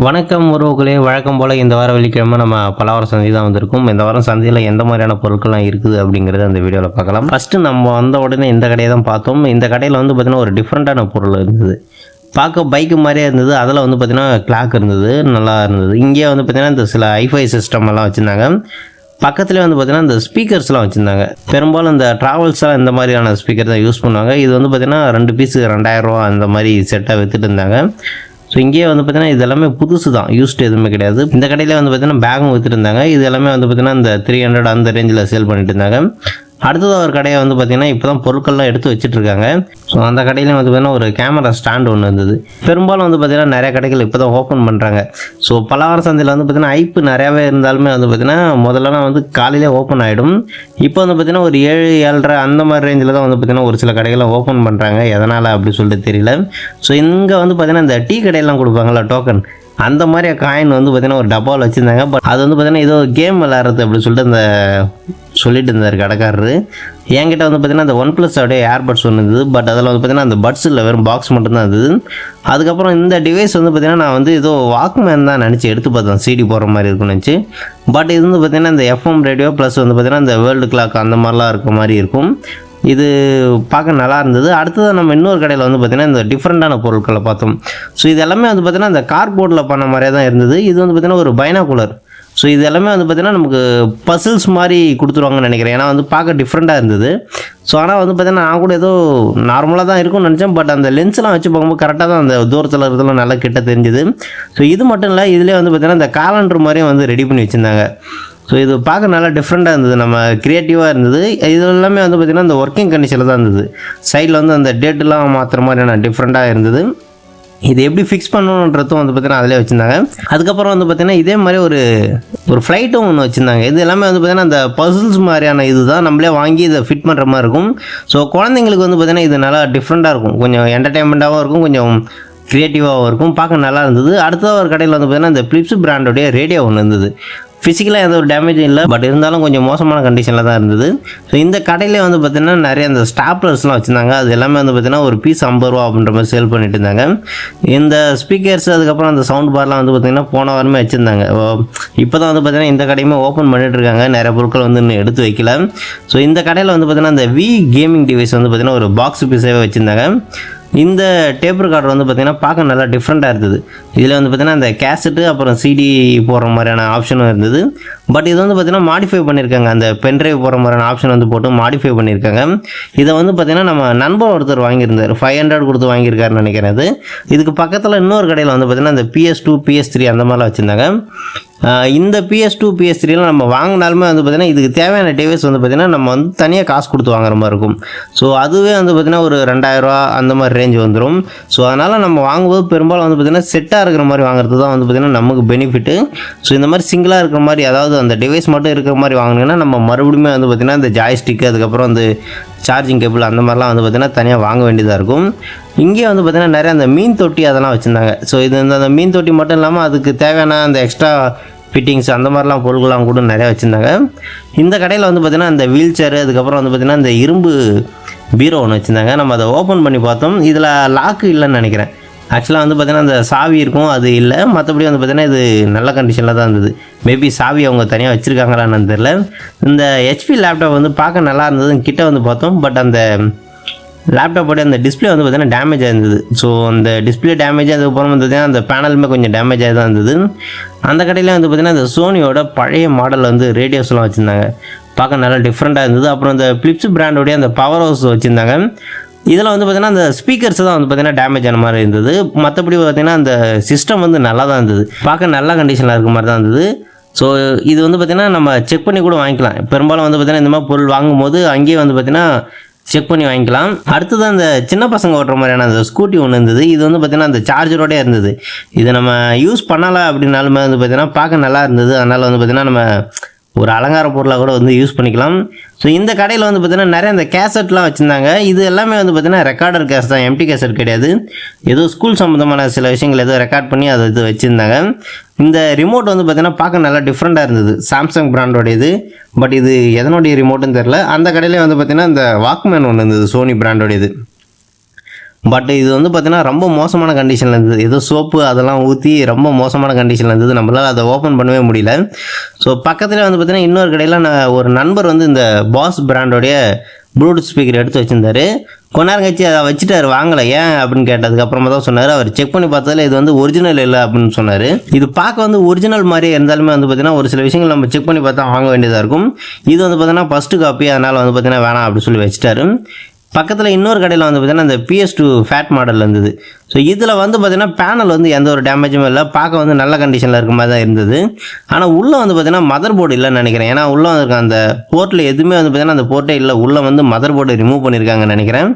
வணக்கம் உறவுகளே, வழக்கம் போல் இந்த வாரம் வெள்ளிக்கிழமை நம்ம பலவாரம் சந்தை தான் வந்திருக்கும். இந்த வாரம் சந்தையில் எந்த மாதிரியான பொருட்கள்லாம் இருக்குது அப்படிங்கிறத அந்த வீடியோவில் பார்க்கலாம். ஃபஸ்ட்டு நம்ம வந்த உடனே இந்த கடையை தான் பார்த்தோம். இந்த கடையில் வந்து பார்த்திங்கன்னா ஒரு டிஃப்ரெண்ட்டான பொருள் இருந்தது. பார்க்க பைக்கு மாதிரியே இருந்தது. அதில் வந்து பார்த்திங்கன்னா கிளாக் இருந்தது, நல்லா இருந்தது. இங்கே வந்து பார்த்திங்கன்னா இந்த சில ஐஃபை சிஸ்டம் எல்லாம் வச்சுருந்தாங்க. பக்கத்துலேயே வந்து பார்த்திங்கன்னா இந்த ஸ்பீக்கர்ஸ்லாம் வச்சுருந்தாங்க. பெரும்பாலும் இந்த ட்ராவல்ஸ்லாம் இந்த மாதிரியான ஸ்பீக்கர் தான் யூஸ் பண்ணுவாங்க. இது வந்து பார்த்திங்கன்னா 2 பீஸு 2000 ரூபா அந்த மாதிரி செட்டாக விற்றுட்டு இருந்தாங்க. ஸோ இங்கேயே வந்து பார்த்தீங்கன்னா இது எல்லாமே புதுசு தான், யூஸ்டு எதுவுமே கிடையாது. இந்த கடையில் வந்து பார்த்தீங்கன்னா பேகும் விற்றுருந்தாங்க. இது எல்லாமே வந்து பார்த்தீங்கன்னா இந்த 300 அந்த ரேஞ்சில் சேல் பண்ணிட்டு இருந்தாங்க. அடுத்தது ஒரு கடையை வந்து பார்த்திங்கன்னா இப்போ தான் பொருட்கள்லாம் எடுத்து வச்சுட்ருக்காங்க. ஸோ அந்த கடையிலையும் வந்து பார்த்திங்கன்னா ஒரு கேமரா ஸ்டாண்ட் ஒன்று இருந்தது. பெரும்பாலும் வந்து பார்த்திங்கன்னா நிறைய கடைகள் இப்போ தான் ஓப்பன் பண்ணுறாங்க. ஸோ பலவார சந்தையில் வந்து பார்த்திங்கன்னா ஐப்பு நிறையாவே இருந்தாலுமே வந்து பார்த்திங்கன்னா முதல்லலாம் வந்து காலையிலே ஓப்பன் ஆகிடும். இப்போ வந்து பார்த்திங்கன்னா ஒரு 7, 7:30 அந்த மாதிரி ரேஞ்சில் தான் வந்து பார்த்திங்கன்னா ஒரு சில கடைகள்லாம் ஓப்பன் பண்ணுறாங்க. எதனால் அப்படி சொல்லிட்டு தெரியல. ஸோ இங்கே வந்து பார்த்திங்கன்னா இந்த டீ கடையெல்லாம் கொடுப்பாங்களா டோக்கன், அந்த மாதிரி காயின் வந்து பார்த்திங்கன்னா ஒரு டப்பாவில் வச்சுருந்தாங்க. பட் அது வந்து பார்த்திங்கன்னா ஏதோ கேம் விளாட்றது அப்படின்னு சொல்லிட்டு அந்த சொல்லிட்டு இருந்தார் கடைக்காரரு. என்கிட்ட வந்து பார்த்திங்கன்னா அந்த OnePlus அப்படியே ஏர்பட்ஸ் ஒன்று இருந்தது. பட் அதில் வந்து பார்த்திங்கன்னா அந்த பட்ஸ் இல்லை, வெறும் பாக்ஸ் மட்டும்தான் இருந்தது. அதுக்கப்புறம் இந்த டிவைஸ் வந்து பார்த்திங்கன்னா நான் வந்து ஏதோ வாக்மேன் தான் நினச்சி எடுத்து பார்த்தேன், சிடி போடுற மாதிரி இருக்குன்னு நினச்சி. பட் இது வந்து பார்த்திங்கன்னா இந்த FM ரேடியோ ப்ளஸ் வந்து பார்த்திங்கன்னா இந்த வேர்ல்டு கிளாக் அந்த மாதிரிலாம் இருக்க மாதிரி இருக்கும். இது பார்க்க நல்லா இருந்தது. அடுத்தது நம்ம இன்னொரு கடையில் வந்து பார்த்திங்கன்னா இந்த டிஃப்ரெண்ட்டான பொருட்களை பார்த்தோம். ஸோ இது எல்லாமே வந்து பார்த்திங்கன்னா இந்த கார்ட்போர்டில் பண்ண மாதிரியே தான் இருந்தது. இது வந்து பார்த்திங்கன்னா ஒரு பைனாகுலர். ஸோ இது எல்லாமே வந்து பார்த்திங்கன்னா நமக்கு பசில்ஸ் மாதிரி கொடுத்துருவாங்கன்னு நினைக்கிறேன். ஏன்னா வந்து பார்க்க டிஃப்ரெண்ட்டாக இருந்தது. ஸோ ஆனால் வந்து பார்த்திங்கன்னா நான் கூட ஏதோ நார்மலாக தான் இருக்கும்னு நினச்சேன். பட் அந்த லென்ஸ்லாம் வச்சு பார்க்கும்போது கரெக்டாக தான் அந்த தூரத்தில் இருக்கிறதுலாம் நல்லா கிட்ட தெரிஞ்சுது. ஸோ இது மட்டும் இல்லை, இதிலே வந்து பார்த்திங்கன்னா இந்த காலண்டர் மாதிரியும் வந்து ரெடி பண்ணி வச்சுருந்தாங்க. ஸோ இது பார்க்க நல்லா டிஃப்ரெண்ட்டாக இருந்தது, நம்ம க்ரியேட்டிவாக இருந்தது. இது எல்லாமே வந்து பார்த்திங்கன்னா இந்த ஒர்க்கிங் கண்டிஷனில் தான் இருந்தது. சைடில் வந்து அந்த டேட்டெலாம் மாற்றுற மாதிரியான டிஃப்ரெண்ட்டாக இருந்தது. இது எப்படி ஃபிக்ஸ் பண்ணணுன்றதும் வந்து பார்த்திங்கன்னா அதிலே வச்சுருந்தாங்க. அதுக்கப்புறம் வந்து பார்த்திங்கன்னா இதே மாதிரி ஒரு ஃப்ளைட்டும் ஒன்று வச்சுருந்தாங்க. இது எல்லாமே வந்து பார்த்திங்கன்னா அந்த பசில்ஸ் மாதிரியான இது தான், நம்மளே வாங்கி இதை ஃபிட் பண்ணுற மாதிரி இருக்கும். ஸோ குழந்தைங்களுக்கு வந்து பார்த்திங்கன்னா இது நல்லா டிஃப்ரெண்ட்டாக இருக்கும், கொஞ்சம் என்டர்டெயின்மெண்ட்டாகவும் இருக்கும், கொஞ்சம் க்ரியேட்டிவாகவும் இருக்கும், பார்க்க நல்லா இருந்தது. அடுத்த ஒரு கடையில் வந்து பார்த்திங்கன்னா இந்த பிலிப்ஸ் பிராண்டோடைய ரேடியோ ஒன்று இருந்தது. ஃபிசிக்கலாக எந்த ஒரு டேமேஜும் இல்லை, பட் இருந்தாலும் கொஞ்சம் மோசமான கண்டிஷனில் தான் இருந்தது. ஸோ இந்த கடையிலே வந்து பார்த்திங்கன்னா நிறைய அந்த ஸ்டாப்லர்ஸ்லாம் வச்சுருந்தாங்க. அது எல்லாமே வந்து பார்த்திங்கன்னா ஒரு பீஸ் 50 ரூபா அப்படின்ற மாதிரி சேல் பண்ணிட்டு இருந்தாங்க. இந்த ஸ்பீக்கர்ஸ் அதுக்கப்புறம் அந்த சவுண்ட் பார்லாம் வந்து பார்த்திங்கன்னா போன வாரமே வச்சுருந்தாங்க. இப்போ தான் வந்து பார்த்திங்கன்னா இந்த கடையுமே ஓப்பன் பண்ணிட்டு இருக்காங்க. நிறைய பொருட்கள் வந்து இன்னும் எடுத்து வைக்கல. ஸோ இந்த கடையில் வந்து பார்த்திங்கன்னா இந்த வி கேமிங் டிவைஸ் வந்து பார்த்திங்கன்னா ஒரு பாக்ஸ் பீஸாகவே வச்சுருந்தாங்க. இந்த டேப் ரெக்கார்டர் வந்து பார்த்திங்கன்னா பார்க்க நல்லா டிஃப்ரெண்ட்டாக இருந்தது. இதில் வந்து பார்த்திங்கன்னா இந்த கேசட்டு அப்புறம் சிடி போடுற மாதிரியான ஆப்ஷனும் இருந்தது. பட் இது வந்து பார்த்திங்கன்னா மாடிஃபை பண்ணியிருக்காங்க, அந்த பென்ட்ரைவ் போடுற மாதிரியான ஆப்ஷன் வந்து போட்டு மாடிஃபை பண்ணியிருக்காங்க. இதை வந்து பார்த்திங்கன்னா நம்ம நண்பர் ஒருத்தர் வாங்கியிருந்தார், 500 கொடுத்து வாங்கியிருக்காருன்னு நினைக்கிறேன். இதுக்கு பக்கத்தில் இன்னொரு கடையில் வந்து பார்த்திங்கன்னா இந்த PS2 PS3 அந்த மாதிரிலாம் வச்சுருந்தாங்க. இந்த PS2 PS3லாம் நம்ம வாங்கினாலுமே வந்து பார்த்திங்கன்னா இதுக்கு தேவையான டிவைஸ் வந்து பார்த்திங்கன்னா நம்ம வந்து தனியாக காசு கொடுத்து வாங்குற மாதிரி இருக்கும். ஸோ அதுவே வந்து பார்த்திங்கன்னா ஒரு 2000 ரூபா அந்த மாதிரி ரேஞ்ச் வந்துடும். ஸோ அதனால் நம்ம வாங்கும்போது பெரும்பாலும் வந்து பார்த்திங்கன்னா செட்டாக இருக்கிற மாதிரி வாங்குறது தான் வந்து பார்த்திங்கன்னா நமக்கு பெனிஃபிட்டு. ஸோ இந்த மாதிரி சிங்கிளாக இருக்கிற மாதிரி, அதாவது அந்த டிவைஸ் மட்டும் இருக்கிற மாதிரி வாங்கினீங்கன்னா நம்ம மறுபடியும் வந்து பார்த்திங்கன்னா இந்த ஜாய்ஸ்டிக்கு அதுக்கப்புறம் வந்து சார்ஜிங் கேபிள் அந்த மாதிரிலாம் வந்து பார்த்திங்கன்னா தனியாக வாங்க வேண்டியதாக இருக்கும். இங்கே வந்து பார்த்திங்கன்னா நிறைய அந்த மீன் தொட்டி அதெல்லாம் வச்சுருந்தாங்க. ஸோ இது அந்த மீன் தொட்டி மட்டும் இல்லாமல் அதுக்கு தேவையான அந்த எக்ஸ்ட்ரா ஃபிட்டிங்ஸ் அந்த மாதிரிலாம் பொருட்கள்லாம் கூட நிறையா வச்சுருந்தாங்க. இந்த கடையில் வந்து பார்த்திங்கன்னா இந்த வீல் சேரு அதுக்கப்புறம் வந்து பார்த்திங்கன்னா இந்த இரும்பு பீரோ ஒன்று வச்சுருந்தாங்க. நம்ம அதை ஓப்பன் பண்ணி பார்த்தோம். இதில் லாக்கு இல்லைன்னு நினைக்கிறேன். ஆக்சுவலாக வந்து பார்த்திங்கன்னா அந்த சாவி இருக்கும், அது இல்லை. மற்றபடி வந்து பார்த்திங்கன்னா இது நல்ல கண்டிஷனில் தான் இருந்தது. மேபி சாவி அவங்க தனியாக வச்சுருக்காங்களான்னு தெரியல. இந்த HP லேப்டாப் வந்து பார்க்க நல்லா இருந்தது. கிட்ட வந்து பார்த்தோம். பட் அந்த லேப்டாப்போட அந்த டிஸ்பிளே வந்து பார்த்திங்கன்னா டேமேஜ் ஆயிருந்தது. ஸோ அந்த டிஸ்பிளே டேமேஜ் அதுக்கப்புறம் வந்து பார்த்திங்கன்னா அந்த பேனலுமே கொஞ்சம் டேமேஜ் ஆகி தான் இருந்தது. அந்த கடையில் வந்து பார்த்திங்கன்னா இந்த சோனியோட பழைய மாடல் வந்து ரேடியோஸ்லாம் வச்சுருந்தாங்க. பார்க்க நல்லா டிஃப்ரெண்ட்டாக இருந்தது. அப்புறம் இந்த பிலிப்ஸ் பிராண்டோடைய அந்த பவர் ஹவுஸ் வச்சுருந்தாங்க. இதில் வந்து பார்த்திங்கன்னா அந்த ஸ்பீக்கர்ஸ் தான் வந்து பார்த்திங்கன்னா டேமேஜ் ஆன மாதிரி இருந்தது. மற்றபடி பார்த்திங்கன்னா அந்த சிஸ்டம் வந்து நல்லா தான் இருந்தது, பார்க்க நல்ல கண்டிஷனில் இருக்க மாதிரி தான் இருந்தது. ஸோ இது வந்து பார்த்திங்கன்னா நம்ம செக் பண்ணி கூட வாங்கிக்கலாம். பெரும்பாலும் வந்து பார்த்திங்கன்னா இந்த மாதிரி பொருள் வாங்கும்போது அங்கேயே வந்து பார்த்திங்கன்னா செக் பண்ணி வாங்கிக்கலாம். அடுத்தது அந்த சின்ன பசங்க ஓட்டுற மாதிரியான அந்த ஸ்கூட்டி ஒன்று இருந்தது. இது வந்து பார்த்திங்கன்னா அந்த சார்ஜரோடே இருந்தது. இதை நம்ம யூஸ் பண்ணலாம் அப்படின்னாலுமே வந்து பார்த்திங்கன்னா பார்க்க நல்லா இருந்தது. அதனால் வந்து பார்த்திங்கன்னா நம்ம ஒரு அலங்கார பொருளாக கூட வந்து யூஸ் பண்ணிக்கலாம். ஸோ இந்த கடையில் வந்து பார்த்திங்கன்னா நிறைய இந்த கேசட்லாம் வச்சுருந்தாங்க. இது எல்லாமே வந்து பார்த்திங்கன்னா ரெக்கார்டர் கேஸ் தான், எம்டி கேசட் கிடையாது. ஏதோ ஸ்கூல் சம்மந்தமான சில விஷயங்கள் ஏதோ ரெக்கார்ட் பண்ணி அதை இது வச்சுருந்தாங்க. இந்த ரிமோட் வந்து பார்த்திங்கன்னா பார்க்க நல்லா டிஃப்ரெண்ட்டாக இருந்தது. சாம்சங் பிராண்டோடைய இது. பட் இது எதனுடைய ரிமோட்டுன்னு தெரில. அந்த கடையிலே வந்து பார்த்திங்கன்னா இந்த வாக்மேன் ஒன்று இருந்தது, சோனி பிராண்டோடையது. பட் இது வந்து பார்த்தீங்கன்னா ரொம்ப மோசமான கண்டிஷனில் இருந்தது. ஏதோ சோப்பு அதெல்லாம் ஊற்றி ரொம்ப மோசமான கண்டிஷனில் இருந்தது. நம்மளால் அதை ஓப்பன் பண்ணவே முடியல. ஸோ பக்கத்தில் வந்து பார்த்தீங்கன்னா இன்னொரு கடையில் ஒரு நண்பர் வந்து இந்த பாஸ் பிராண்டோடைய ப்ளூடூத் ஸ்பீக்கர் எடுத்து வச்சுருந்தாரு. கொஞ்ச நேரம் கழிச்சு அதை வச்சுட்டாரு, வாங்கலை. ஏன் அப்படின்னு கேட்டதுக்கப்புறமா தான் சொன்னார், அவர் செக் பண்ணி பார்த்ததில் இது வந்து ஒரிஜினல் இல்லை அப்படின்னு சொன்னார். இது பார்க்க வந்து ஒரிஜினல் மாதிரியே இருந்தாலுமே வந்து பார்த்தீங்கன்னா ஒரு சில விஷயங்கள் நம்ம செக் பண்ணி பார்த்தா வாங்க வேண்டியதாக இருக்கும். இது வந்து பார்த்தீங்கன்னா ஃபஸ்ட்டு காப்பி, அதனால் வந்து பார்த்தீங்கன்னா வேணாம் அப்படின்னு சொல்லி வச்சுட்டாரு. பக்கத்தில் இன்னொரு கடையில் வந்து பார்த்தீங்கன்னா இந்த PS2 ஃபேட் மாடல் இருந்தது. ஸோ இதில் வந்து பார்த்தீங்கன்னா பேனல் வந்து எந்த ஒரு டேமேஜுமே இல்லை, பார்க்க வந்து நல்ல கண்டிஷனில் இருக்க மாதிரி தான் இருந்தது. ஆனால் உள்ளே வந்து பார்த்தீங்கன்னா மதர் போர்டு இல்லைன்னு நினைக்கிறேன். ஏன்னா உள்ளே இருக்க அந்த போர்ட்டில் எதுவுமே வந்து பார்த்தீங்கன்னா அந்த போர்ட்டே இல்லை, உள்ளே வந்து மதர் போர்டு ரிமூவ் பண்ணியிருக்காங்கன்னு நினைக்கிறேன்.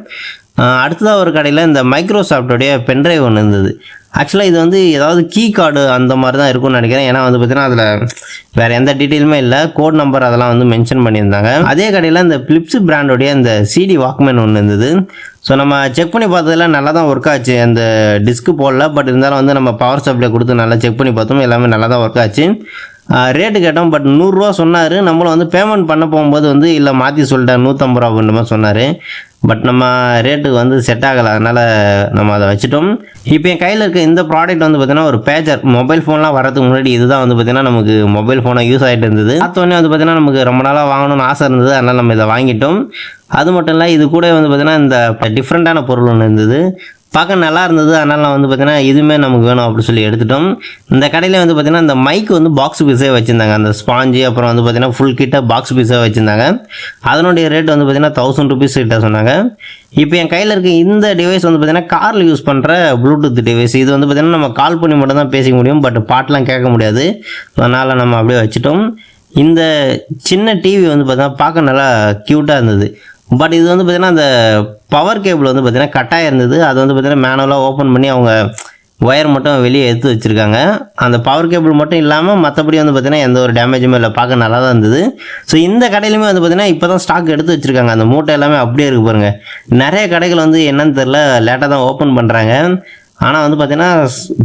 அடுத்ததாக ஒரு கடையில் இந்த மைக்ரோசாஃப்டோடைய பென்ட்ரைவ் ஒன்று இருந்தது. ஆக்சுவலாக இது வந்து ஏதாவது கீ கார்டு அந்த மாதிரி தான் இருக்கும்னு நினைக்கிறேன். ஏன்னா வந்து பார்த்தீங்கன்னா அதில் வேறு எந்த டீட்டெயிலுமே இல்லை, கோட் நம்பர் அதெல்லாம் வந்து மென்ஷன் பண்ணியிருந்தாங்க. அதே கடையில் இந்த பிலிப்ஸ் பிராண்டோடைய இந்த CD வாக்மேன் ஒன்று இருந்தது. ஸோ நம்ம செக் பண்ணி பார்த்ததில் நல்லா தான் ஒர்க் ஆச்சு. அந்த டிஸ்க்கு போடல, பட் இருந்தாலும் வந்து நம்ம பவர் சப்ளை கொடுத்து நல்லா செக் பண்ணி பார்த்தோம், எல்லாமே நல்லா தான் ஒர்க் ஆச்சு. ரேட்டு கேட்டோம், பட் 100 ரூபா சொன்னார். நம்மளும் வந்து பேமெண்ட் பண்ண போகும்போது வந்து இல்லை மாற்றி சொல்லிட்டேன் 150 ரூபா அப்படின்ற மாதிரி சொன்னார். பட் நம்ம ரேட்டுக்கு வந்து செட் ஆகலை, அதனால் நம்ம அதை வச்சுட்டோம். இப்போ என் கையில் இருக்க இந்த ப்ராடக்ட் வந்து பார்த்தீங்கன்னா ஒரு பேஜர். மொபைல் ஃபோன்லாம் வரதுக்கு முன்னாடி இதுதான் வந்து பார்த்தீங்கன்னா நமக்கு மொபைல் ஃபோனாக யூஸ் ஆகிட்டு இருந்தது. பார்த்தோன்னே வந்து பார்த்தீங்கன்னா நமக்கு ரொம்ப நாளாக வாங்கணும்னு ஆசை இருந்தது, அதனால் நம்ம இதை வாங்கிட்டோம். அது மட்டும் இல்லை, இது கூட வந்து பார்த்தீங்கன்னா இந்த டிஃப்ரெண்ட்டான பொருள் ஒன்று இருந்தது, பார்க்க நல்லா இருந்தது. அதனால் நான் வந்து பார்த்தீங்கன்னா இதுவுமே நமக்கு வேணும் அப்படின்னு சொல்லி எடுத்துட்டோம். இந்த கடையில் வந்து பார்த்தீங்கன்னா இந்த மைக் வந்து பாக்ஸ் பீஸே வச்சுருந்தாங்க, அந்த ஸ்பாஞ்சு அப்புறம் வந்து பார்த்தீங்கன்னா ஃபுல் கிட்ட பாக்ஸ் பீஸாக வச்சுருந்தாங்க. அதனுடைய ரேட் வந்து பார்த்தீங்கன்னா 1000 ரூபீஸ் கிட்ட சொன்னாங்க. இப்போ என் கையில் இருக்க இந்த டிவைஸ் வந்து பார்த்தீங்கன்னா காரில் யூஸ் பண்ணுற ப்ளூடூத் டிவைஸ். இது வந்து பார்த்தீங்கன்னா நம்ம கால் பண்ணி மட்டும் தான் பேசிக்க முடியும், பட் பாட்டெலாம் கேட்க முடியாது. அதனால் நம்ம அப்படியே வச்சுட்டோம். இந்த சின்ன டிவி வந்து பார்த்தீங்கன்னா பார்க்க நல்லா க்யூட்டாக இருந்தது. பட் இது வந்து பார்த்திங்கன்னா அந்த பவர் கேபிள் வந்து பார்த்திங்கன்னா கட்டாக இருந்தது. அது வந்து பார்த்திங்கன்னா மேனுவலாக ஓப்பன் பண்ணி அவங்க ஒயர் மட்டும் வெளியே எடுத்து வச்சுருக்காங்க. அந்த பவர் கேபிள் மட்டும் இல்லாமல் மற்றபடி வந்து பார்த்திங்கன்னா எந்த ஒரு டேமேஜுமே இல்லை, பார்க்க நல்லா தான் இருந்தது. ஸோ இந்த கடையிலுமே வந்து பார்த்திங்கன்னா இப்போ தான் ஸ்டாக் எடுத்து வச்சுருக்காங்க. அந்த மூட்டை எல்லாமே அப்படியே இருக்குது பாருங்கள். நிறைய கடைகள் வந்து என்னன்னு தெரில, லேட்டாக தான் ஓப்பன் பண்ணுறாங்க. ஆனால் வந்து பார்த்திங்கன்னா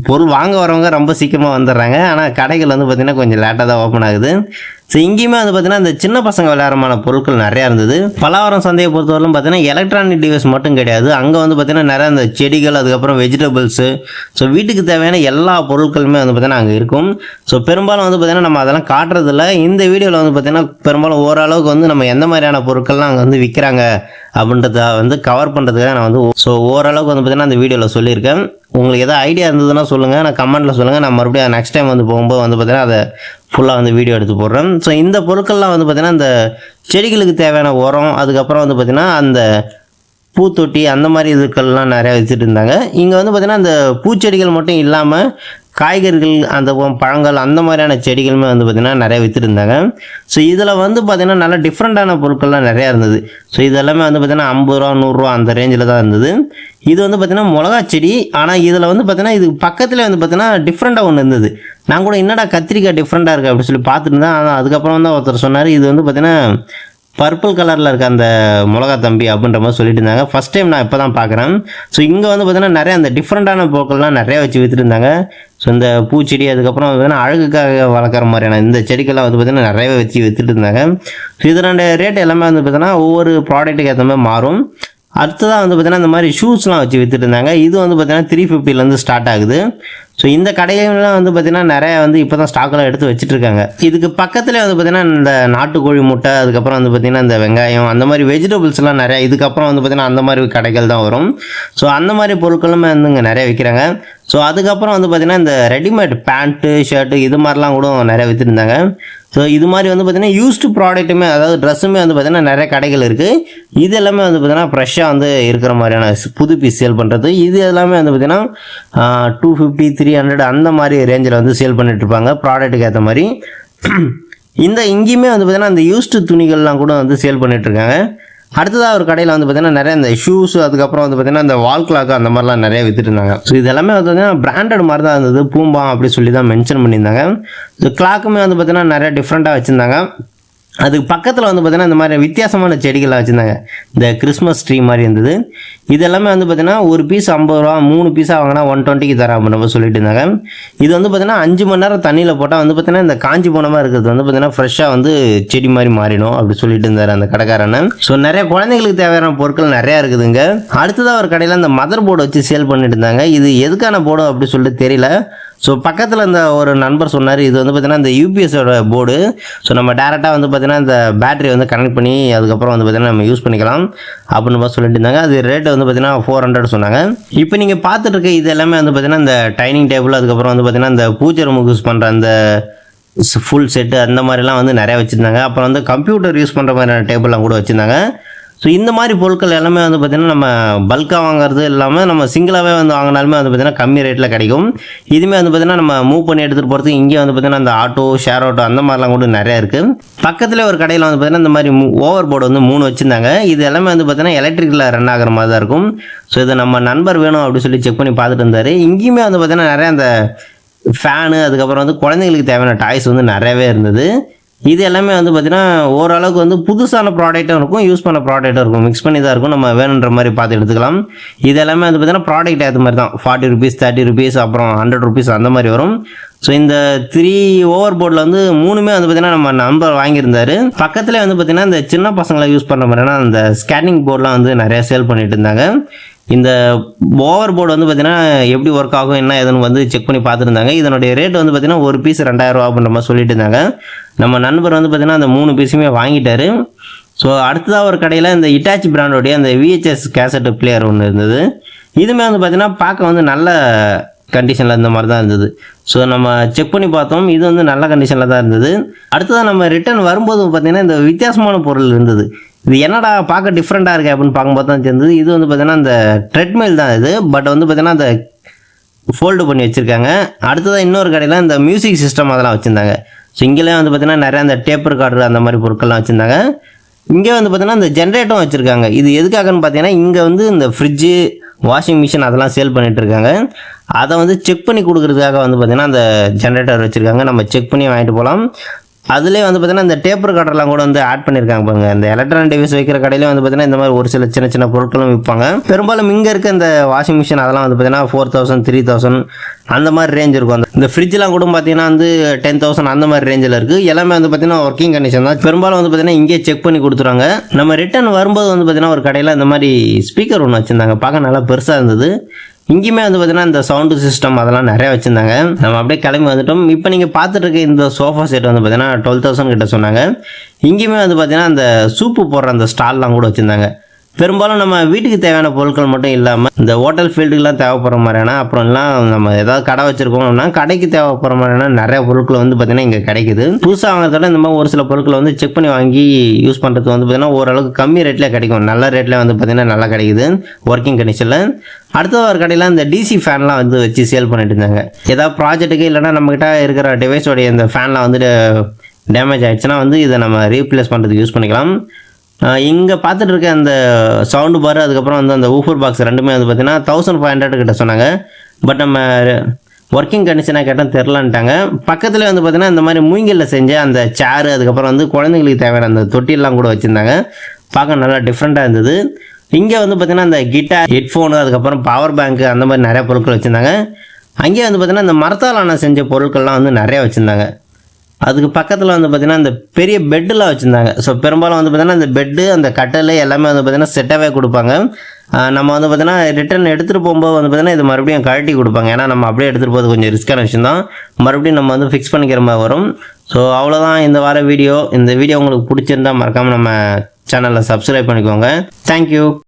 பொருள் வாங்க வரவங்க ரொம்ப சீக்கிரமாக வந்துடுறாங்க. ஆனால் கடைகள் வந்து பார்த்திங்கன்னா கொஞ்சம் லேட்டாக தான் ஓப்பன் ஆகுது. ஸோ இங்கேயுமே வந்து பார்த்திங்கன்னா இந்த சின்ன பசங்க விளையாடுறமான பொருட்கள் நிறையா இருந்தது. பலவரம் சந்தையை பொறுத்தவரைக்கும் பார்த்திங்கன்னா எலக்ட்ரானிக் டிவைஸ் மட்டும் கிடையாது, அங்கே வந்து பார்த்திங்கன்னா நிறையா இந்த செடிகள், அதுக்கப்புறம் வெஜிடபிள்ஸு, ஸோ வீட்டுக்கு தேவையான எல்லா பொருட்களுமே வந்து பார்த்திங்கன்னா அங்கே இருக்கும். ஸோ பெரும்பாலும் வந்து பார்த்திங்கன்னா நம்ம அதெல்லாம் காட்டுறதில்ல. இந்த வீடியோவில் வந்து பார்த்திங்கன்னா பெரும்பாலும் ஓரளவுக்கு வந்து நம்ம எந்த மாதிரியான பொருட்கள்லாம் அங்கே வந்து விற்கிறாங்க அப்படின்றத வந்து கவர் பண்ணுறதுக்காக நான் வந்து ஓரளவுக்கு வந்து பார்த்திங்கன்னா அந்த வீடியோவில் சொல்லியிருக்கேன். உங்களுக்கு எதாவது ஐடியா இருந்ததுன்னா சொல்லுங்கள், நான் கமெண்ட்டில் சொல்லுங்கள். நான் மறுபடியும் நெக்ஸ்ட் டைம் வந்து போகும்போது வந்து பார்த்திங்கன்னா அதை ஃபுல்லாக வந்து வீடியோ எடுத்து போடுறேன். ஸோ இந்த பொருட்கள்லாம் வந்து பார்த்திங்கன்னா இந்த செடிகளுக்கு தேவையான உரம், அதுக்கப்புறம் வந்து பார்த்திங்கன்னா அந்த பூத்தொட்டி அந்த மாதிரி இதுக்கள்லாம் நிறையா வச்சுட்டு இருந்தாங்க. இங்கே வந்து பார்த்திங்கன்னா இந்த பூச்செடிகள் மட்டும் இல்லாமல் காய்கறிகள், அந்த பழங்கள், அந்த மாதிரியான செடிகளுமே வந்து பார்த்திங்கன்னா நிறையா விற்றுருந்தாங்க. ஸோ இதில் வந்து பார்த்திங்கன்னா நல்லா டிஃப்ரெண்ட்டான பொருட்கள்லாம் நிறையா இருந்தது. ஸோ இதெல்லாமே வந்து பார்த்திங்கன்னா 50 ரூபா 100 ரூபா அந்த ரேஞ்சில் தான் இருந்தது. இது வந்து பார்த்திங்கன்னா மிளகா செடி. ஆனால் இதில் வந்து பார்த்திங்கன்னா இது பக்கத்தில் வந்து பார்த்திங்கன்னா டிஃப்ரெண்ட்டாக ஒன்று இருந்தது. நான் கூட என்னடா கத்திரிக்காய் டிஃப்ரெண்ட்டாக இருக்குது அப்படின்னு சொல்லி பார்த்துட்டு இருந்தேன். ஆனால் அதுக்கப்புறம் தான் ஒருத்தர் சொன்னார், இது வந்து பார்த்திங்கன்னா பர்பிள் கலரில் இருக்க அந்த மிளகா தம்பி அப்படின்ற மாதிரி சொல்லிட்டு இருந்தாங்க. ஃபஸ்ட் டைம் நான் இப்போ தான் பார்க்குறேன். ஸோ இங்கே வந்து பார்த்திங்கன்னா நிறைய அந்த டிஃப்ரெண்ட்டான பொருட்கள்லாம் நிறையா வச்சு விற்றுட்டு இருந்தாங்க. ஸோ இந்த பூச்செடி, அதுக்கப்புறம் பார்த்திங்கன்னா அழகுக்காக வளர்க்குற மாதிரியான இந்த செடிக்கெல்லாம் வந்து பார்த்திங்கன்னா நிறையவே வச்சு விற்றுட்டு இருந்தாங்க. ஸோ இதனோட ரேட் எல்லாமே வந்து பார்த்திங்கன்னா ஒவ்வொரு ப்ராடக்ட்டுக்கு ஏற்ற மாதிரி மாறும். அடுத்ததாக வந்து பார்த்திங்கன்னா இந்த மாதிரி ஷூஸ்லாம் வச்சு விற்றுட்டு இருந்தாங்க. இது வந்து பார்த்திங்கன்னா 350 ஸ்டார்ட் ஆகுது. ஸோ இந்த கடைகள்லாம் வந்து பார்த்திங்கன்னா நிறையா வந்து இப்போ தான் ஸ்டாக்கெல்லாம் எடுத்து வச்சுட்ருக்காங்க. இதுக்கு பக்கத்தில் வந்து பார்த்திங்கன்னா இந்த நாட்டுக்கோழி முட்டை, அதுக்கப்புறம் வந்து பார்த்திங்கன்னா இந்த வெங்காயம், அந்த மாதிரி வெஜிடபிள்ஸ்லாம் நிறையா, இதுக்கப்புறம் வந்து பார்த்திங்கன்னா அந்த மாதிரி கடைகள் தான் வரும். ஸோ அந்த மாதிரி பொருட்களுமே வந்து இங்கே நிறையா விற்கிறாங்க. ஸோ அதுக்கப்புறம் வந்து பார்த்திங்கன்னா இந்த ரெடிமேட் பேண்ட்டு, ஷர்ட்டு இது மாதிரிலாம் கூட நிறையா விற்றுருந்தாங்க. ஸோ இது மாதிரி வந்து பார்த்திங்கன்னா யூஸ்டு ப்ராடக்ட்டுமே, அதாவது ட்ரெஸ்ஸுமே வந்து பார்த்திங்கன்னா நிறைய கடைகள் இருக்குது. இது எல்லாமே வந்து பார்த்திங்கன்னா ஃப்ரெஷ்ஷாக வந்து இருக்கிற மாதிரியான புது பீஸ் சேல் பண்ணுறது. இது எல்லாமே வந்து பார்த்திங்கன்னா 250 300 அந்த மாதிரி ரேஞ்சில் வந்து சேல் பண்ணிகிட்ருப்பாங்க ப்ராடக்ட்டுக்கு ஏற்ற மாதிரி. இங்கேயுமே வந்து பார்த்திங்கன்னா அந்த யூஸ்டு துணிகள்லாம் கூட வந்து சேல் பண்ணிகிட்ருக்காங்க. அடுத்ததாக ஒரு கடையில் வந்து பார்த்திங்கன்னா நிறைய இந்த ஷூஸு, அதுக்கப்புறம் வந்து பார்த்திங்கன்னா இந்த வால் கிளாக்கு அந்த மாதிரிலாம் நிறைய விற்றுட்டு இருந்தாங்க. ஸோ இது எல்லாமே வந்து பார்த்திங்கன்னா பிராண்டட் மாதிரி தான் இருந்தது. பூம்பா அப்படி சொல்லி தான் மென்ஷன் பண்ணியிருந்தாங்க. ஸோ கிளாக்குமே வந்து பார்த்திங்கன்னா நிறைய டிஃப்ரெண்ட்டாக வச்சுருந்தாங்க. அதுக்கு பக்கத்தில் வந்து பார்த்தீங்கன்னா இந்த மாதிரி வித்தியாசமான செடிகள்லாம் வச்சுருந்தாங்க. இந்த கிறிஸ்மஸ் ட்ரீ மாதிரி இருந்தது. இது எல்லாமே வந்து பார்த்தீங்கன்னா ஒரு பீஸ் 50 ரூபா, 3 பீஸாக வாங்கினா 120க்கு தரேன் அப்படின்னு சொல்லிட்டு இருந்தாங்க. இது வந்து பார்த்தீங்கன்னா 5 மணி நேரம் தண்ணியில் போட்டால் வந்து பார்த்தீங்கன்னா இந்த காஞ்சி போனமாக இருக்கிறது வந்து பார்த்தீங்கன்னா ஃப்ரெஷ்ஷாக வந்து செடி மாதிரி மாறிடும் அப்படி சொல்லிட்டு இருந்தார் அந்த கடைக்காரனை. ஸோ நிறைய குழந்தைங்களுக்கு தேவையான பொருட்கள் நிறையா இருக்குதுங்க. அடுத்ததாக ஒரு கடையில் இந்த மதர் போர்டு வச்சு சேல் பண்ணிட்டு இருந்தாங்க. இது எதுக்கான போர்டு அப்படி சொல்லிட்டு தெரியல. ஸோ பக்கத்தில் இந்த ஒரு நண்பர் சொன்னார், இது வந்து பார்த்தீங்கன்னா இந்த யூபிஎஸோட போர்டு. ஸோ நம்ம டேரெக்டாக வந்து பார்த்தீங்கன்னா இந்த பேட்டரி வந்து கனெக்ட் பண்ணி அதுக்கப்புறம் வந்து பார்த்தீங்கன்னா நம்ம யூஸ் பண்ணிக்கலாம் அப்படின்னு சொல்லிட்டு இருந்தாங்க. அது ரேட்டு வந்து பார்த்தீங்கன்னா 400 சொன்னாங்க. இப்போ நீங்கள் பார்த்துட்டு இருக்க இது எல்லாமே வந்து பார்த்தீங்கன்னா இந்த டைனிங் டேபிள், அதுக்கப்புறம் வந்து பார்த்தீங்கன்னா இந்த பூஜை ரூமுக்கு யூஸ் பண்ணுற அந்த ஃபுல் செட்டு அந்த மாதிரிலாம் வந்து நிறையா வச்சுருந்தாங்க. அப்புறம் வந்து கம்ப்யூட்டர் யூஸ் பண்ணுற மாதிரியான டேபிள்லாம் கூட வச்சுருந்தாங்க. ஸோ இந்த மாதிரி பொருட்கள் எல்லாமே வந்து பார்த்திங்கன்னா நம்ம பல்காக வாங்குறது இல்லாமல் நம்ம சிங்கிளாகவே வந்து வாங்கினாலுமே வந்து பார்த்திங்கன்னா கம்மி ரேட்டில் கிடைக்கும். இதுவுமே வந்து பார்த்திங்கன்னா நம்ம மூவ் பண்ணி எடுத்துகிட்டு போகிறதுக்கு இங்கே வந்து பார்த்திங்கன்னா அந்த ஆட்டோ, ஷேர் ஆட்டோ அந்த மாதிரிலாம் கூட நிறையா இருக்குது. பக்கத்தில் ஒரு கடையில் வந்து பார்த்திங்கன்னா இந்த மாதிரி ஓவர் போர்டு வந்து 3 வச்சுருந்தாங்க. இது எல்லாமே வந்து பார்த்திங்கன்னா எலக்ட்ரிக்கில் ரன் ஆகிற மாதிரி தான் இருக்கும். ஸோ இதை நம்ம நண்பர் வேணும் அப்படின்னு சொல்லி செக் பண்ணி பார்த்துட்டு இருந்தார். இங்கேயுமே வந்து பார்த்திங்கன்னா நிறையா அந்த ஃபேனு, அதுக்கப்புறம் வந்து குழந்தைங்களுக்கு தேவையான டாய்ஸ் வந்து நிறையவே இருந்தது. இது எல்லாமே வந்து பார்த்திங்கன்னா ஓரளவுக்கு வந்து புதுசான ப்ராடக்ட்டும் இருக்கும், யூஸ் பண்ண ப்ராடக்ட்டும் இருக்கும், மிக்ஸ் பண்ணி தான் இருக்கும். நம்ம வேணுன்ற மாதிரி பார்த்து எடுத்துக்கலாம். இது எல்லாமே வந்து பார்த்திங்கன்னா ப்ராடக்ட் ஏற்ற மாதிரி தான் 40 ரூபீஸ், 30 ரூபீஸ், அப்புறம் 100 ரூபீஸ் அந்த மாதிரி வரும். ஸோ இந்த 3 ஓவர் போர்டில் வந்து 3மே வந்து பார்த்திங்கன்னா நம்ம நம்பர் வாங்கியிருந்தார். பக்கத்துலேயே வந்து பார்த்திங்கன்னா இந்த சின்ன பசங்களை யூஸ் பண்ணுற மாதிரினா அந்த ஸ்கேனிங் போர்டெலாம் வந்து நிறையா சேல் பண்ணிட்டு இருந்தாங்க. இந்த ஓவர் போர்டு வந்து பார்த்திங்கன்னா எப்படி ஒர்க் ஆகும் என்ன ஏதுன்னு வந்து செக் பண்ணி பார்த்துருந்தாங்க. இதனுடைய ரேட் வந்து பார்த்திங்கன்னா ஒரு பீஸ் 2000 ரூபா அப்படின்ற மாதிரி சொல்லிட்டு இருந்தாங்க. நம்ம நண்பர் வந்து பார்த்திங்கன்னா அந்த 3 பீஸுமே வாங்கிட்டார். ஸோ அடுத்ததாக ஒரு கடையில் இந்த இட்டாச்சி பிராண்டோடைய அந்த VHS கேசட் பிளேயர் ஒன்று இருந்தது. இதுவுமே வந்து பார்த்திங்கன்னா பார்க்க வந்து நல்ல கண்டிஷனில் இந்த மாதிரி தான் இருந்தது. ஸோ நம்ம செக் பண்ணி பார்த்தோம், இது வந்து நல்ல கண்டிஷனில் தான் இருந்தது. அடுத்ததாக நம்ம ரிட்டர்ன் வரும்போது பார்த்திங்கன்னா இந்த வித்தியாசமான பொருள் இருந்தது. இது என்னடா பார்க்க டிஃப்ரெண்ட்டாக இருக்குது அப்படின்னு பார்க்கும்போது தான் தெரிஞ்சது. இது வந்து பார்த்திங்கன்னா அந்த ட்ரெட்மில் தான் இது, பட் வந்து பார்த்திங்கன்னா அந்த ஃபோல்டு பண்ணி வச்சுருக்காங்க. அடுத்ததாக இன்னொரு கடையில் இந்த மியூசிக் சிஸ்டம் அதெல்லாம் வச்சுருந்தாங்க. ஸோ இங்கேயும் வந்து பார்த்திங்கன்னா நிறையா அந்த டேப் ரெக்கார்டர் அந்த மாதிரி பொருட்கள்லாம் வச்சுருந்தாங்க. இங்கே வந்து பார்த்திங்கன்னா இந்த ஜென்ரேட்டரும் வச்சுருக்காங்க. இது எதுக்காகன்னு பார்த்தீங்கன்னா இங்கே வந்து இந்த ஃப்ரிட்ஜு, வாஷிங் மிஷின் அதெல்லாம் சேல் பண்ணிகிட்டு இருக்காங்க. அதை வந்து செக் பண்ணி கொடுக்குறதுக்காக வந்து பார்த்திங்கன்னா அந்த ஜென்ரேட்டர் வச்சுருக்காங்க. நம்ம செக் பண்ணி வாங்கிட்டு போகலாம். அதுலேயே வந்து பார்த்திங்கன்னா இந்த டேப் ரெக்கார்டர்லாம் கூட வந்து ஆட் பண்ணியிருக்காங்க பாருங்க. இந்த எலக்ட்ரானிக் டிவைஸ் வைக்கிற கடையிலே வந்து பார்த்திங்கன்னா இந்த மாதிரி ஒரு சில சின்ன சின்ன பொருட்களும் விற்பாங்க. பெரும்பாலும் இங்கே இருக்க இந்த வாஷிங் மிஷின் அதெல்லாம் வந்து பார்த்திங்கன்னா 4000, 3000 அந்த மாதிரி ரேஞ்ச் இருக்கும். இந்த ஃப்ரிட்ஜெலாம் கூட பார்த்திங்கன்னா வந்து 10,000 அந்த மாதிரி ரேஞ்சில் இருக்குது. எல்லாமே வந்து பார்த்திங்கன்னா ஒர்க்கிங் கண்டிஷன் தான். பெரும்பாலும் வந்து பார்த்திங்கன்னா இங்கே செக் பண்ணி கொடுத்துருவாங்க. நம்ம ரிட்டர்ன் வரும்போது வந்து பார்த்திங்கன்னா ஒரு கடையில் இந்த மாதிரி ஸ்பீக்கர் ஒன்று வச்சுருந்தாங்க. பார்க்க நல்லா பெருசாக இருந்தது. இங்கேயுமே வந்து பார்த்திங்கன்னா இந்த சவுண்டு சிஸ்டம் அதெல்லாம் நிறையா வச்சுருந்தாங்க. நம்ம அப்படியே கிளம்பி வந்துட்டோம். இப்போ நீங்கள் பார்த்துட்டு இருக்க இந்த சோஃபா செட் வந்து பார்த்திங்கன்னா 12,000 கிட்ட சொன்னாங்க. இங்கேயுமே வந்து பார்த்திங்கன்னா அந்த சூப்பு போடுற அந்த ஸ்டால்லாம் கூட வச்சுருந்தாங்க. பெரும்பாலும் நம்ம வீட்டுக்கு தேவையான பொருட்கள் மட்டும் இல்லாமல் இந்த ஹோட்டல் ஃபீல்டுக்கெலாம் தேவைப்படுற மாதிரியான, அப்புறம் எல்லாம் நம்ம ஏதாவது கடை வச்சுருக்கோம்னா கடைக்கு தேவைப்படுற மாதிரியான நிறைய பொருட்கள் வந்து பார்த்திங்கன்னா இங்கே கிடைக்குது. புதுசாக வாங்குறதோட இந்த மாதிரி ஒரு சில பொருட்களை வந்து செக் பண்ணி வாங்கி யூஸ் பண்ணுறது வந்து பார்த்திங்கன்னா ஓரளவுக்கு கம்மி ரேட்டில் கிடைக்கும். நல்ல ரேட்டில் வந்து பார்த்திங்கன்னா நல்லா கிடைக்குது ஒர்க்கிங் கண்டிஷனில். அடுத்த ஒரு கடையில் இந்த டிசி ஃபேன்லாம் வந்து வச்சு சேல் பண்ணிட்டு இருந்தாங்க. ஏதாவது ப்ராஜெக்ட்டுக்கு இல்லைனா நம்மக்கிட்ட இருக்கிற டிவைஸோடைய இந்த ஃபேன்லாம் வந்து டேமேஜ் ஆகிடுச்சுன்னா வந்து இதை நம்ம ரீப்ளேஸ் பண்ணுறதுக்கு யூஸ் பண்ணிக்கலாம். இங்கே பார்த்துட்டு இருக்க அந்த சவுண்டு பார், அதுக்கப்புறம் வந்து அந்த ஊஃபர் பாக்ஸ் ரெண்டுமே வந்து பார்த்திங்கன்னா 1500 கிட்ட சொன்னாங்க. பட் நம்ம ஒர்க்கிங் கண்டிஷனாக கேட்டால் தெரிலன்ட்டாங்க. பக்கத்துலேயே வந்து பார்த்திங்கன்னா இந்த மாதிரி மூங்கிலில் செஞ்ச அந்த சேரு, அதுக்கப்புறம் வந்து குழந்தைங்களுக்கு தேவையான அந்த தொட்டிலாம் கூட வச்சுருந்தாங்க. பார்க்க நல்லா டிஃப்ரெண்ட்டாக இருந்தது. இங்கே வந்து பார்த்திங்கன்னா இந்த கிட்டார், ஹெட்ஃபோனு, அதுக்கப்புறம் பவர் பேங்க்கு அந்த மாதிரி நிறையா பொருட்கள் வச்சுருந்தாங்க. அங்கேயே வந்து பார்த்திங்கன்னா இந்த மரத்தாலான செஞ்ச பொருட்கள்லாம் வந்து நிறையா வச்சுருந்தாங்க. அதுக்கு பக்கத்தில் வந்து பார்த்திங்கன்னா இந்த பெரிய பெட்டெலாம் வச்சுருந்தாங்க. ஸோ பெரும்பாலும் வந்து பார்த்திங்கன்னா இந்த பெட்டு, அந்த கட்டல் எல்லாமே வந்து பார்த்திங்கன்னா செட்டாகவே கொடுப்பாங்க. நம்ம வந்து பார்த்திங்கன்னா ரிட்டர்ன் எடுத்துகிட்டு போகும்போது வந்து பார்த்திங்கன்னா இது மறுபடியும் கழட்டி கொடுப்பாங்க. ஏன்னா நம்ம அப்படியே எடுத்துகிட்டு போகிறது கொஞ்சம் ரிஸ்க்கான விஷயம் தான். மறுபடியும் நம்ம வந்து ஃபிக்ஸ் பண்ணிக்கிற மாதிரி வரும். ஸோ அவ்வளோதான் இந்த வார வீடியோ. இந்த வீடியோ உங்களுக்கு பிடிச்சிருந்தால் மறக்காமல் நம்ம சேனலில் சப்ஸ்கிரைப் பண்ணிக்கோங்க. தேங்க்யூ.